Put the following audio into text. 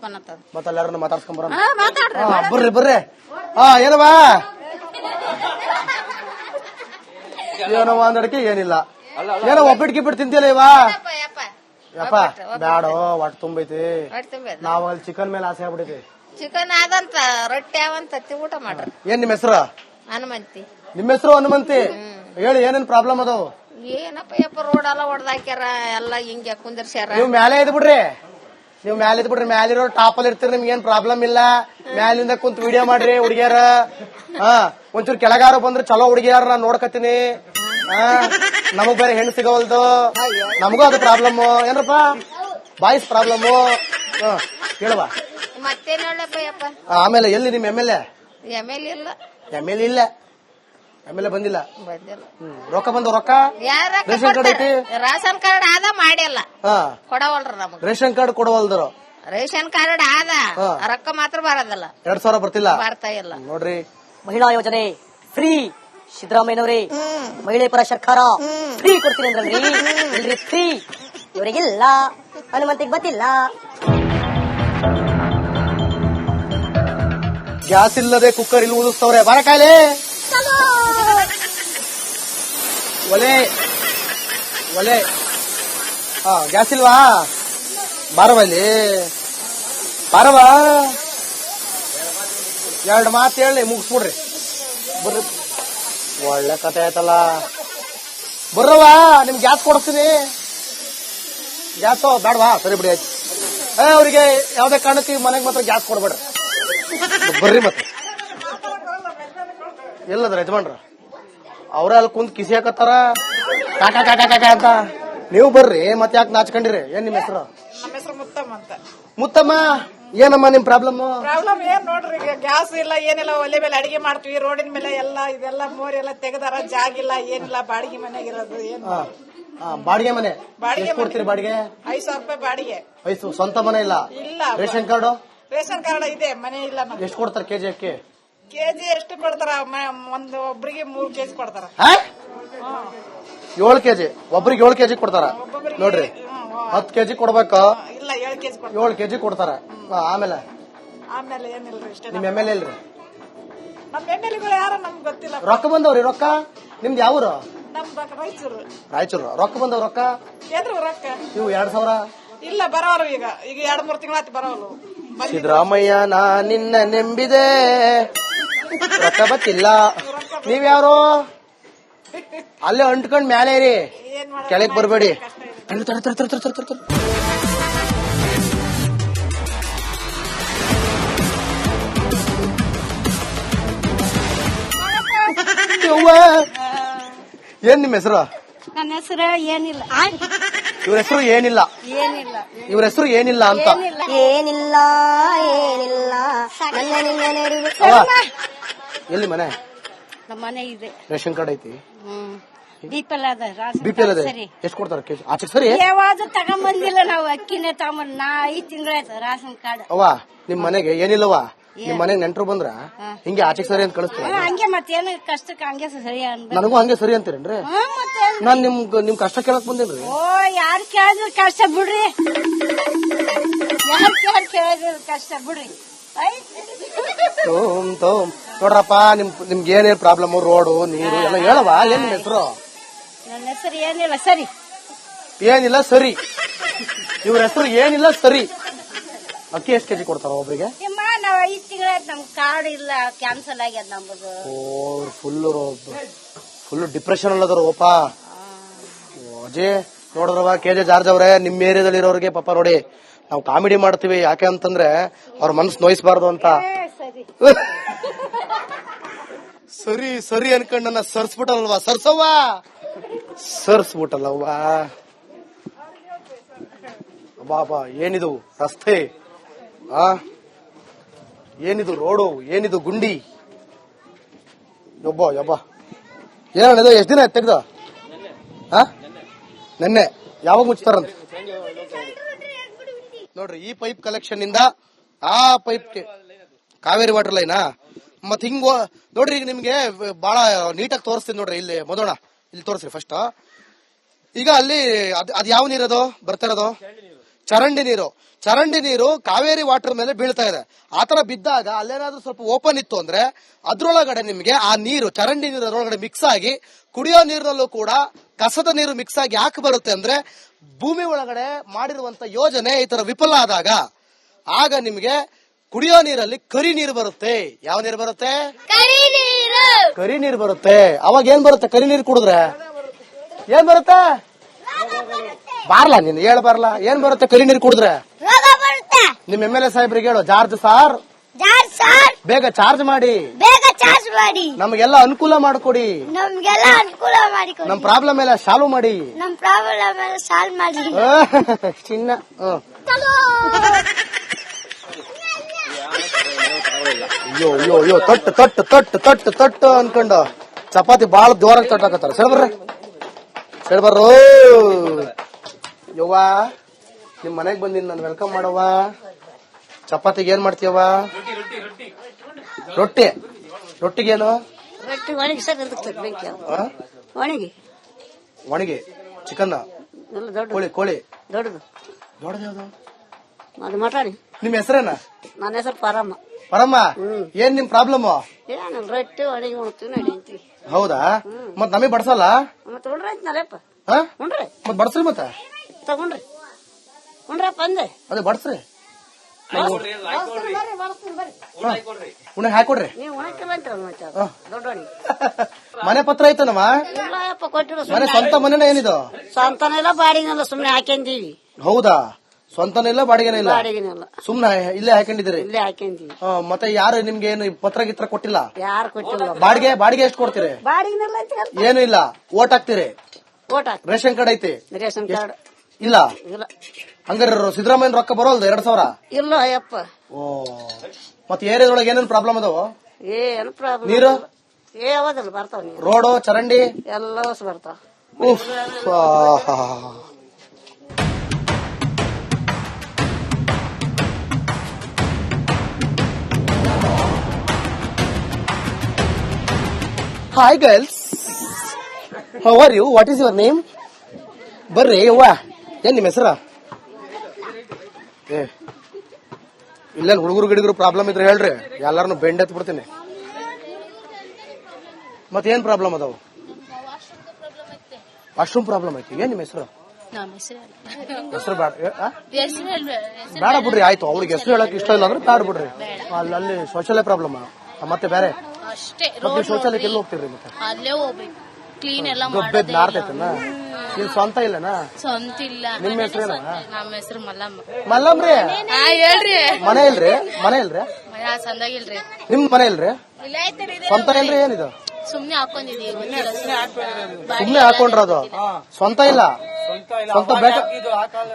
Open ಆಗ್ತದ. ಮತ್ತ ಎಲ್ಲಾರನ್ನ ಮಾತಾಡ್ಸ್ಕೊಂಡ್ ಬರೋಣ. ಮಾತಾಡ್ರಿ. ಬರ್ರಿ ಬರ್ರಿ. ಏನವಾ ಏನವ ಅಂದಡಿಕೆ ಏನಿಲ್ಲ. ಏನೋ ಒಬ್ಬಿಟ್ಟು ಗಿಬ್ಬಿಟ್ಟು ತಿಂತಿಲ್ಲ ಇವ. ಯಪ್ಪ ಬ್ಯಾಡೋ ಒಟ್ಟು ತುಂಬೈತಿ. ನಾವ್ ಅಲ್ಲಿ ಚಿಕನ್ ಮೇಲೆ ಆಸೆ ಆಗ್ಬಿಟ್ಟೈತಿ. ಚಿಕನ್ ಆದಂತ ರೊಟ್ಟಿ ಅವಂತ ಊಟ ಮಾಡ್ರಿ. ಏನ್ ನಿಮ್ ಹೆಸರು? ಹನುಮಂತಿ. ನಿಮ್ ಹೆಸರು ಹನುಮಂತಿ. ಹೇಳಿ ಏನೇನ್ ಪ್ರಾಬ್ಲಮ್ ಅದಾವ? ಏನಪ್ಪ ಯಪ್ಪ ರೋಡ್ ಎಲ್ಲ ಹೊಡೆದಾಕ್ಯಾರ, ಎಲ್ಲ ಹಿಂಗೆ ಕುಂದಿರ್ಸ್ಯಾರ. ನೀವು ಮ್ಯಾಲೆ ಇದ್ ಬಿಡ್ರಿ. ನೀವು ಮ್ಯಾಲ ಇದ್ ಬಿಡ್ರಿ. ಮ್ಯಾಲಿರೋ ಟಾಪ್ ಅಲ್ಲಿ ಇರ್ತೀರಿ, ನಿಮ್ಗೆ ಏನ್ ಪ್ರಾಬ್ಲಮ್ ಇಲ್ಲ. ಮ್ಯಾಲಿಂದ ಕುಂತ್ ವಿಡಿಯೋ ಮಾಡ್ರಿ ಹುಡುಗಿಯಾರ. ಒಂಚೂರು ಕೆಳಗಾರ ಬಂದ್ರೆ ಚಲೋ ಹುಡುಗಿಯಾರ ನಾನ್ ನೋಡ್ಕತ್ತೀನಿ. ನಮಗ್ ಬೇರೆ ಹೆಣ್ಣು ಸಿಗವಲ್ದು, ನಮಗೂ ಅದು ಪ್ರಾಬ್ಲಮ್. ಏನ್ರಪ್ಪ ಬಾಯ್ಸ್ ಪ್ರಾಬ್ಲಮ್. ಹೇಳುವ ಮತ್ತೇನ್ ಹೇಳಪ್ಪ ಯಪ್ಪ. ಆಮೇಲೆ ಎಲ್ಲಿ ನಿಮ್ M L A? M L ಇಲ್ಲ. ಎಮ್ ಎಲ್ ಇಲ್ಲ. ಎಮ್ ಎಲ್ ಎ ಬಂದಿಲ್ಲ. ರೊಕ್ಕ ಬಂದವ? ರೊಕ್ಕ ರೇಷನ್ ಕಾರ್ಡ್ ಐತಿ. ರೇಷನ್ ಕಾರ್ಡ್ ಆದ ಮಾಡಿಲ್ಲ, ಕೊಡವಲ್ರ ನಮಗ್. ರೇಷನ್ ಕಾರ್ಡ್ ಕೊಡವಲ್ದರು. ರೇಷನ್ ಕಾರ್ಡ್ ಆದ, ರೊಕ್ಕ ಮಾತ್ರ ಬರೋದಲ್ಲ. 2000 ಬರ್ತಿಲ್ಲ. ಬರ್ತಾ ಇಲ್ಲ ನೋಡ್ರಿ. ಮಹಿಳಾ ಯೋಜನೆ ಫ್ರೀ ಸಿದ್ದರಾಮಯ್ಯನವರೇ, ಮಹಿಳೆ ಪರ ಸರ್ಕಾರ ಫ್ರೀ ಕೊಡ್ತೀನಿ ಅಂದ್ರಲ್ರಿ, ಫ್ರೀ. ಇವರಿಗಿಲ್ಲ, ಹನುಮಂತಿಗೆ ಗೊತ್ತಿಲ್ಲ. ಗ್ಯಾಸ್ ಇಲ್ಲದೆ ಕುಕ್ಕರ್ ಇಲ್ಲಿ ಉಳಿಸ್ತವ್ರೆ. ಬಾರ ಕಾಯಿಲೆ ಒಲೆ ಒಲೆ. ಗ್ಯಾಸ್ ಇಲ್ವಾ? ಬಾರವ ಇಲ್ಲಿ, ಬಾರವ. 2 ಮಾತು ಹೇಳಿ ಮುಗಿಸ್ಬಿಡ್ರಿ. ಬರ್ರಿ. ಒಳ್ಳೆ ಕತೆ ಆಯ್ತಲ್ಲ. ಬರ್ರವ, ನಿಮ್ ಗ್ಯಾಸ್ ಕೊಡಿಸ್ತೀನಿ. ಗ್ಯಾಸ್ ಬೇಡವಾ? ಸರಿ ಬಿಡಿ ಆಯ್ತು. ಅವ್ರಿಗೆ ಯಾವ್ದೇ ಕಾರಣಕ್ಕೆ ಮನೆಗೆ ಮಾತ್ರ ಗ್ಯಾಸ್ ಕೊಡ್ಬೇಡ್ರಿ. ಬರ್ರಿ ಮತ್ತೆ. ಎಲ್ಲದ್ರ ಯಜಮಾನ್ರ ಅವ್ರ ಅಲ್ಲಿ ಕುಂತ್ ಕಿಸಿ ಹಾಕತ್ತಾರ ಕಾಕಾ ಕಾಕಾ ಕಾಕಾ ಅಂತ. ನೀವು ಬರ್ರಿ. ಮತ್ತೆ ಯಾಕೆ ನಾಚ್ಕೊಂಡಿರಿ? ಏನ್ ನಿಮ್ ಹೆಸರು? ನಮ್ಮ ಹೆಸರು ಮುತ್ತಮ್ಮ ಅಂತ. ಮುತ್ತಮ್ಮ, ಏನಮ್ಮ ನಿಮ್ ಪ್ರಾಬ್ಲಮ್? ಪ್ರಾಬ್ಲಮ್ ಏನ್ ನೋಡ್ರಿ, ಗ್ಯಾಸ್ ಇಲ್ಲ ಏನಿಲ್ಲ, ಒಲೆ ಮೇಲೆ ಅಡಿಗೆ ಮಾಡ್ತೀವಿ. ರೋಡಿನ ಮೇಲೆ ಎಲ್ಲ ಇದೆಲ್ಲ ಮೋರೆಲ್ಲ ತೆಗದಾರ, ಜಾಗಿಲ್ಲ ಏನಿಲ್ಲ, ಬಾಡಿಗೆ ಮನೆಗಿರೋದು. ಏನ್ ಬಾಡಿಗೆ ಮನೆ? ಬಾಡಿಗೆ ಕೊಡ್ತೀರಿ? ಬಾಡಿಗೆ 5,000 ರೂಪಾಯಿ ಬಾಡಿಗೆ. ಸ್ವಂತ ಮನೆ ಇಲ್ಲ? ಇಲ್ಲ. Ration card? ರೇಷನ್ ಕಾರ್ಡ್ ಇದೆ, ಮನೆ ಇಲ್ಲ. ಎಷ್ಟು ಕೊಡ್ತಾರೆ ಕೆಜಿ ಅಕ್ಕಿ? ಕೆಜಿ ಎಷ್ಟು ಕೊಡ್ತಾರ? ಒಂದು ಒಬ್ರಿಗೆ 3 ಕೆಜಿ ಕೊಡ್ತಾರ. 7 ಕೆಜಿ ಒಬ್ರಿಗೆ 7 ಕೆಜಿ ಕೊಡ್ತಾರ. ನೋಡ್ರಿ, 10 ಕೆಜಿ ಕೊಡ್ಬೇಕು. ಇಲ್ಲ, 7 ಕೆಜಿ 7 ಕೆಜಿ ಕೊಡ್ತಾರ. ಆಮೇಲೆ ಆಮೇಲೆ ಏನಿಲ್ರಿ, ಇಷ್ಟೇ. ನಿಮ್ ಎಮ್ ಎಲ್ ಎ ಇಲ್ರಿ? ನಮ್ ಎಮ್ ಎಲ್ ಎಗಳು ಯಾರ ನಮ್ಗೆ ಗೊತ್ತಿಲ್ಲ. ರೊಕ್ಕ ಬಂದವ್ರಿ? ರೊಕ್ಕ ನಿಮ್ದು ಯಾವ್ರು? ನಮ್ದು ರಾಯಚೂರು. ರಾಯಚೂರು. ರೊಕ್ಕ ಬಂದವ್? ರೊಕ್ಕ ಏನ್ರಿ ರೊಕ್ಕ? ಇವು 2000 ಇಲ್ಲ, ಬರೋರು. ಈಗ 2-3 ತಿಂಗಳಾತಿ ಬರೋರು. ಸಿದ್ದರಾಮಯ್ಯ ನಾ ನಿನ್ನ ನೆಂಬಿದೆ, ರೊಕ್ಕ ಬತ್ತಿಲ್ಲ. ನೀವ್ಯಾರು? ಅಲ್ಲೇ ಅಂಟ್ಕೊಂಡ್ ಮ್ಯಾಲೆ ಇರಿ, ಕೆಳಗ್ ಬರ್ಬೇಡಿ. ಏನ್ ನಿಮ್ ಹೆಸರು? ನನ್ನ ಹೆಸರು ಏನಿಲ್ಲ. ಇವ್ರ ಹೆಸರು ಏನಿಲ್ಲ. ಏನಿಲ್ಲ. ಇವ್ರ ಹೆಸರು ಏನಿಲ್ಲ ಅಂತ. ಏನಿಲ್ಲ ಏನಿಲ್ಲ. ಎಲ್ಲಿ ಮನೆ? ನಮ್ಮ ಮನೆ ಇದೆ. ರೇಷನ್ ಕಾರ್ಡ್ ಐತಿ? ಬಿಪಿಎಲ್ ಅದ. ಬಿಪಿಎಲ್ ಅದ. ಎಷ್ಟು ಕೊಡ್ತಾರೆ ಕೆಜಿ? ಆಚೆ ಸರಿ ಯಾವ್ದು ತಗೊಂಬಂದಿಲ್ಲ ನಾವು. ಅಕ್ಕಿನೇ ತಗೊಂಬಂದ್ 5 ತಿಂಗಳಾಯ್ತು ರೇಷನ್ ಕಾರ್ಡ್. ಅವ್ವ, ನಿಮ್ ಮನೆಗೆ ಏನಿಲ್ಲವಾ? ನಿಮ್ ಮನೆಗ್ ನೆಂಟ್ರು ಬಂದ್ರ ಹಿಂಗೆ ಆಚೆಗೆ ಸರಿ ಅಂತ ಕಳಿಸ್ತೀವಿ. ಹಂಗೆ ಮತ್ತೇನು ಕಷ್ಟಕ್ಕೆ ಹಂಗೆ ಸರಿ ಅನ್ಬೇಕು. ನನಗೂ ಹಂಗೆ ಸರಿ ಅಂತೀರೇನ್ರಿ? ನಾನ್ ನಿಮ್ ಕಷ್ಟ ಕೇಳಕ್ ಬಂದೇನ್ರಿ. ಓ, ಯಾರು ಕೇಳಿದ್ರು ಕಷ್ಟ ಬಿಡ್ರಿ. ಯಾರು ಕೇಳಿದ್ರು ಕಷ್ಟ ಬಿಡ್ರಿ. ನೋಡ್ರಪ್ಪ, ನಿಮ್ಗೆ ಏನೇನ್ ಪ್ರಾಬ್ಲಮ್? ರೋಡು, ನೀರು ಎಲ್ಲ ಹೇಳವ. ಏನ್ ನಿಮ್ ಹೆಸರು? ನನ್ನ ಹೆಸರು ಏನಿಲ್ಲ ಸರಿ. ಏನಿಲ್ಲ ಸರಿ. ಇವ್ರ ಹೆಸರು ಏನಿಲ್ಲ ಸರಿ. ಅಕ್ಕಿ ಎಷ್ಟು ಕೆಜಿ ಕೊಡ್ತಾರ ಒಬ್ರಿಗೆ? ನಾವ್ 5 ತಿಂಗಳಾಯ್ತು, ನಮ್ ಕಾರ್ಡ್ ಇಲ್ಲ, ಕ್ಯಾನ್ಸಲ್ ಆಗ್ಯದ ನಮ್ಮದು. ಫುಲ್ ಡಿಪ್ರೆಷನ್ ಅಲ್ಲದ್ರ ಓಪ. ಅಜಯ್ ನೋಡಿದ್ರವ ಕೆಜೆ ಜಾರ್ಜ್ ಅವ್ರೆ, ನಿಮ್ ಏರಿಯಾದಲ್ಲಿ ಇರೋರಿಗೆ ಪಾಪ ನೋಡಿ, ನಾವು ಕಾಮಿಡಿ ಮಾಡ್ತೀವಿ. ಯಾಕೆ ಅಂತಂದ್ರೆ ಅವ್ರ ಮನಸ್ಸು ನೋಯಿಸಬಾರ್ದು ಅಂತ. ಸರಿ ಸರಿ ಅನ್ಕೊಂಡ್ ನನ್ನ ಸರ್ಸ್ಬಿಟ್ಟಲ್ವಾ? ಸರ್ಸವ್ವ, ಸರ್ಸ್ಬಿಟ್ಟಲ್ಲವ್ವ. ಬಾಬಾ, ಏನಿದು ರಸ್ತೆ? ಏನಿದು ರೋಡು? ಏನಿದು ಗುಂಡಿ? ಯಬ್ಬ ಯಬ್ಬ. ಏನಿದು? ಎಷ್ಟ್ ದಿನ ತೆಗ್ದ? ನೆನ್ನೆ. ಯಾವಾಗ ಮುಚ್ತಾರಂತ ನೋಡ್ರಿ. ಈ ಪೈಪ್ ಕಲೆಕ್ಷನ್ ಇಂದ ಆ ಪೈಪ್ಗೆ ಕಾವೇರಿ ವಾಟರ್ ಲೈನಾ? ಮತ್ ಹಿಂಗ ನೋಡ್ರಿ. ಈಗ ನಿಮ್ಗೆ ಬಹಳ ನೀಟಾಗಿ ತೋರಿಸ್ತೀನಿ ನೋಡ್ರಿ. ಇಲ್ಲಿ ಮೊದೋಣ, ಇಲ್ಲಿ ತೋರಿಸ್ರಿ ಫಸ್ಟ್. ಈಗ ಅಲ್ಲಿ ಅದ್ ಯಾವ ನೀರದು ಬರ್ತಾ ಇರೋದು? ಚರಂಡಿ ನೀರು ಕಾವೇರಿ ವಾಟರ್ ಮೇಲೆ ಬೀಳ್ತಾ ಇದೆ. ಆತರ ಬಿದ್ದಾಗ ಅಲ್ಲೇನಾದ್ರೂ ಸ್ವಲ್ಪ ಓಪನ್ ಇತ್ತು ಅಂದ್ರೆ ಅದ್ರೊಳಗಡೆ ನಿಮ್ಗೆ ಆ ನೀರು ಚರಂಡಿ ನೀರು ಅದರೊಳಗಡೆ ಮಿಕ್ಸ್ ಆಗಿ ಕುಡಿಯೋ ನೀರಿನಲ್ಲೂ ಕೂಡ ಕಸದ ನೀರು ಮಿಕ್ಸ್ ಆಗಿ ಯಾಕೆ ಬರುತ್ತೆ ಅಂದ್ರೆ ಭೂಮಿ ಒಳಗಡೆ ಮಾಡಿರುವಂತ ಯೋಜನೆ ಈ ತರ ವಿಫಲ ಆದಾಗ ಆಗ ನಿಮ್ಗೆ ಕುಡಿಯೋ ನೀರಲ್ಲಿ ಕರಿ ನೀರು ಬರುತ್ತೆ. ಯಾವ ನೀರು ಬರುತ್ತೆ? ಕರಿ ನೀರು ಬರುತ್ತೆ. ಅವಾಗ ಏನ್ ಬರುತ್ತೆ? ಕರಿ ನೀರು ಕುಡಿದ್ರೆ ಏನ್ ಬರುತ್ತೆ? ಬಾರ್ಲಾ ನೀನು ಹೇಳ ಬಾರ್ಲಾ. ಏನ್ ಬರುತ್ತೆ ಕರಿ ನೀರು ಕುಡಿದ್ರೆ? ನಿಮ್ MLA ಸಾಹೇಬ್ರಿಗೆ ಹೇಳು, ಜಾರ್ಜ್ ಸಾರ್ ಬೇಗ ಚಾರ್ಜ್ ಮಾಡಿ, ನಮಗೆಲ್ಲ ಅನುಕೂಲ ಮಾಡಿಕೊಡಿ, ನಮ್ ಪ್ರಾಬ್ಲಮ್ ಎಲ್ಲ ಸಾಲ್ವ್ ಮಾಡಿ, ಚಿನ್ನ. ಅಯ್ಯೋ ತಟ್ಟು ತಟ್ಟು ತಟ್ಟು ತಟ್ಟು ತಟ್ಟು ಅನ್ಕೊಂಡು ಚಪಾತಿ ಬಾಳ ಜೋರಾಗಿ ತಟ್ಟಾಕತ್ತಾರ. ಸರಿ ಬರ್ರು ಯವ್ವ, ನಿಮ್ ಮನೆಗ್ ಬಂದಿನಿ ನಾನು, ವೆಲ್ಕಮ್ ಮಾಡವ್ವ. ಚಪಾತಿಗೆ ಏನ್ ಮಾಡ್ತೀಯವ್ವ? ರೊಟ್ಟಿಗೇನು? ಒಣಗಿ ಚಿಕನ್, ಕೋಳಿ ದೊಡ್ಡದು ಯಾವ್ದು? ಅದು ಮಟಾಣಿ. ನಿಮ್ ಹೆಸರೇನ? ನನ್ನ ಹೆಸರು ಪರಮ್ಮ. ಪರಮ್ಮ, ಏನ್ ನಿಮ್ ಪ್ರಾಬ್ಲಮ್? ಏನ ರೊಟ್ಟಿ ಅಡಿಗೆ ಮಾಡ್ತೀವಿ ನಡೀತೀವಿ. ಹೌದಾ? ಮತ್ ನಮಗ್ ಬಡ್ಸಲ್ಲ? ಮತ್ತೆ ಉಂಡ್ರೈತ್ನಲ್ಲಪ್ಪ. ಉಂಡ್ರಿ ಮತ್ ಬಡ್ಸ್ರಿ, ಮತ್ತೆ ತಗೊಂಡ್ರಿ ಉಂಡ್ರಪ್ಪ ಅಂದೆ. ಅದೇ ಬಡ್ಸ್ರಿ, ಉಣಕ್ ಹಾಕೊಡ್ರಿ. ನೀವು ಉಣಕ್ಕಿಲ್ಲ ಅಂತೀರಲ್ಲ ಮತ್ತೆ ದೊಡ್ಡವಣಿ. ಮನೆ ಪತ್ರ ಐತನಮ್ಮ? ಇಲ್ಲಪ್ಪ ಕೊಟ್ಟಿರೋ. ಮನೆ ಸ್ವಂತ ಮನೆನ ಏನಿದು? ಸ್ವಂತನೆಲ್ಲ ಬಾಡಿಗೆನೆಲ್ಲ ಸುಮ್ನೆ ಹಾಕೊಂಡಿವಿ. ಹೌದಾ? ಸ್ವಂತನಿಲ್ಲ ಬಾಡಿಗೆನ ಇಲ್ಲ? ಬಾಡಿಗೆನೆಲ್ಲ ಸುಮ್ನೆ ಇಲ್ಲೇ ಹಾಕೊಂಡಿದ್ದೀರಿ? ಇಲ್ಲೇ ಹಾಕೊಂಡಿವಿ. ಮತ್ತೆ ಯಾರು ನಿಮ್ಗೆ ಏನು ಪತ್ರ ಗಿತ್ರ ಕೊಟ್ಟಿಲ್ಲ? ಯಾರು ಕೊಟ್ಟಿಲ್ಲ. ಬಾಡಿಗೆ ಎಷ್ಟು ಕೊಡ್ತೀರಿ? ಬಾಡಿಗೆನೆಲ್ಲ ಏನು ಇಲ್ಲ, ಓಟ್ ಹಾಕ್ತಿರಿ? ಓಟ್ ಹಾಕಿ. ರೇಷನ್ ಕಾರ್ಡ್ ಐತಿ? ರೇಷನ್ ಕಾರ್ಡ್ ಇಲ್ಲ. ಇಲ್ಲ. ಹಂಗಾರೆ ಸಿದ್ದರಾಮಯ್ಯ ರೊಕ್ಕ ಬರೋಲ್ದು 2,000? ಇಲ್ಲ ಅಯ್ಯಪ್ಪ. ಓ, ಮತ್ತೆ ಏರಿಯಾದೊಳಗೆ ಏನೇನು ಪ್ರಾಬ್ಲಮ್ ಅದಾವ? ಏನು ಪ್ರಾಬ್ಲಮ್? ನೀರು ಯಾವ್ದಲ್ಲ ಬರ್ತಾವ, ನೀರು ರೋಡು ಚರಂಡಿ ಎಲ್ಲ ಬರ್ತಾವ. Hi girls, how are you? What is your name? ಬರ್ರಿ ಯವ್ವ, ಏನ್ ನಿಮ್ ಹೆಸರ? ಇಲ್ಲ ಹುಡುಗರು ಗಿಡುಗರು ಪ್ರಾಬ್ಲಮ್ ಇದ್ರೆ ಹೇಳ್ರಿ, ಎಲ್ಲಾರನು ಬೆಂಡ್ ಎತ್ ಬಿಡ್ತೀನಿ. ಮತ್ತೇನ್ ಪ್ರಾಬ್ಲಮ್ ಅದಾವ? ವಾಶ್ರೂಮ್ ಪ್ರಾಬ್ಲಮ್ ಐತಿ. ಏನ್ ನಿಮ್ ಹೆಸರು? ಹೆಸರು ಬೇಡ ಬಿಡ್ರಿ, ಆಯ್ತು. ಅವ್ರಿಗೆ ಹೆಸರು ಹೇಳಕ್ ಇಷ್ಟ ಇಲ್ಲ ಅಂದ್ರೆ ಬೇಡ ಬಿಡ್ರಿ. ಅಲ್ಲಿ ಶೌಚಾಲಯ ಪ್ರಾಬ್ಲಮ್ ಮತ್ತೆ ಬೇರೆ ಶೌಚಾಲಯಕ್ಕೆ ಎಲ್ಲಿ ಹೋಗ್ತಿರ್ರಿ? ಮತ್ತೆ ಅಲ್ಲೇ ಹೋಗ್ಬೇಕು, ಕ್ಲೀನ್ ಎಲ್ಲ ಗಬ್ಬೆದ್ ನಾರ್ತೈತನ? ನಿನ್ ಸ್ವಂತ ಇಲ್ಲನ? ಸ್ವಂತ ಇಲ್ಲ. ನಿಮ್ ಹೆಸರೇನ? ನಮ್ಮ ಹೆಸರು ಮಲ್ಲಮ್ಮ. ಮಲ್ಲಮ್ರಿ? ಹೇಳ್ರಿ. ಮನೆ ಇಲ್ರಿ? ಸಂದಾಗಿಲ್ರಿ. ನಿಮ್ ಮನೆ ಇಲ್ರಿ? ಸ್ವಂತ ಇಲ್ರಿ? ಏನಿದು? ಸುಮ್ನೆ ಹಾಕೊಂಡಿದೀವಿ. ಸುಮ್ನೆ ಹಾಕೊಂಡ್ರದು? ಸ್ವಂತ ಇಲ್ಲ? ಸ್ವಂತ ಬೇಕಾ?